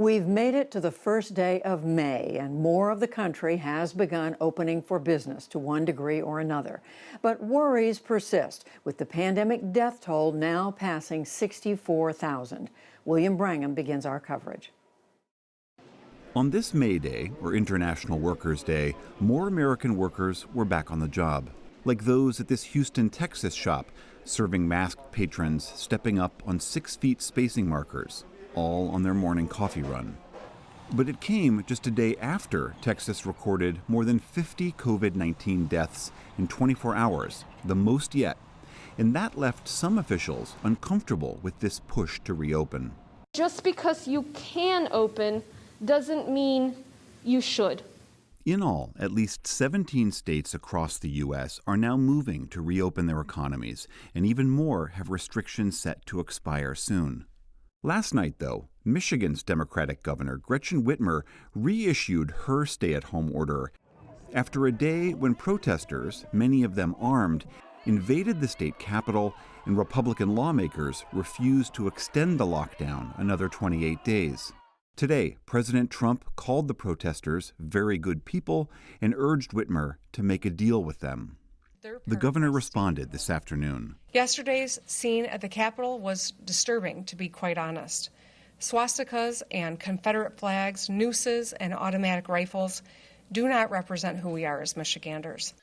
We've made it to the first day of May, and more of the country has begun opening for business to one degree or another. But worries persist, with the pandemic death toll now passing 64,000. William Brangham begins our coverage. On this May Day, or International Workers' Day, more American workers were back on the job, like those at this Houston, Texas shop, serving masked patrons stepping up on 6 feet spacing markers, all on their morning coffee run. But it came just a day after Texas recorded more than 50 COVID-19 deaths in 24 hours, the most yet. And that left some officials uncomfortable with this push to reopen. Just because you can open doesn't mean you should. In all, at least 17 states across the U.S. are now moving to reopen their economies, and even more have restrictions set to expire soon. Last night, though, Michigan's Democratic Governor Gretchen Whitmer reissued her stay-at-home order after a day when protesters, many of them armed, invaded the state capitol and Republican lawmakers refused to extend the lockdown another 28 days. Today, President Trump called the protesters very good people and urged Whitmer to make a deal with them. The governor responded this afternoon. Yesterday's scene at the Capitol was disturbing, to be quite honest. Swastikas and Confederate flags, nooses, and automatic rifles do not represent who we are as Michiganders.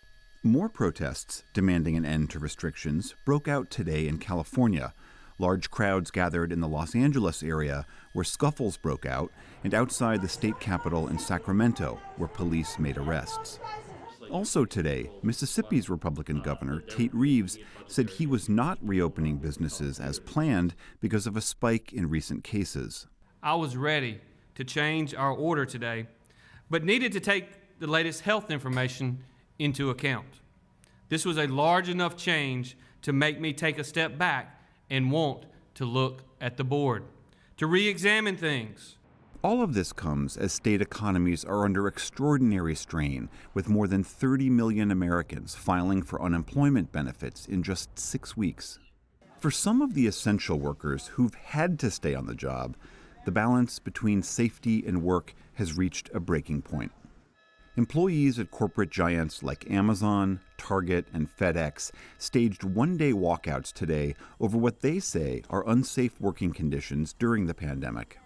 More protests demanding an end to restrictions broke out today in California. Large crowds gathered in the Los Angeles area where scuffles broke out, and outside the state capitol in Sacramento where police made arrests. Also today, Mississippi's Republican Governor Tate Reeves said he was not reopening businesses as planned because of a spike in recent cases. I was ready to change our order today, but needed to take the latest health information into account. This was a large enough change to make me take a step back and want to look at the board, to re-examine things. All of this comes as state economies are under extraordinary strain, with more than 30 million Americans filing for unemployment benefits in just 6 weeks. For some of the essential workers who've had to stay on the job, the balance between safety and work has reached a breaking point. Employees at corporate giants like Amazon, Target, and FedEx staged one-day walkouts today over what they say are unsafe working conditions during the pandemic.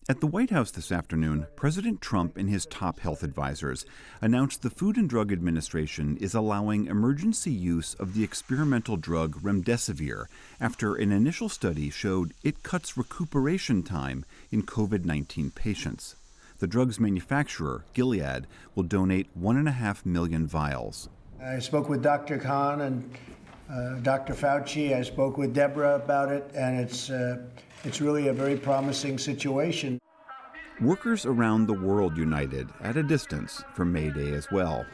At the White House this afternoon, President Trump and his top health advisors announced the Food and Drug Administration is allowing emergency use of the experimental drug remdesivir after an initial study showed it cuts recuperation time in COVID-19 patients. The drug's manufacturer, Gilead, will donate 1.5 million vials. I spoke with Dr. Khan and Dr. Fauci. I spoke with Deborah about it, and it's really a very promising situation. Workers around the world united at a distance for May Day as well.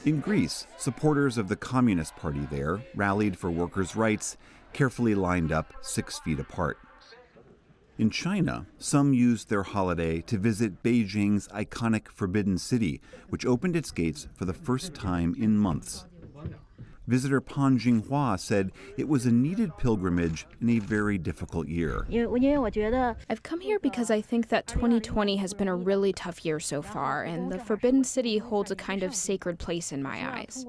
In Greece, supporters of the Communist Party there rallied for workers' rights, carefully lined up 6 feet apart. In China, some used their holiday to visit Beijing's iconic Forbidden City, which opened its gates for the first time in months. Visitor Pan Jinghua said it was a needed pilgrimage in a very difficult year. I've come here because I think that 2020 has been a really tough year so far, and the Forbidden City holds a kind of sacred place in my eyes.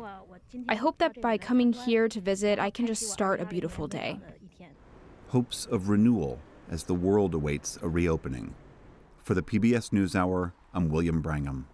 I hope that by coming here to visit, I can just start a beautiful day. Hopes of renewal as the world awaits a reopening. For the PBS NewsHour, I'm William Brangham.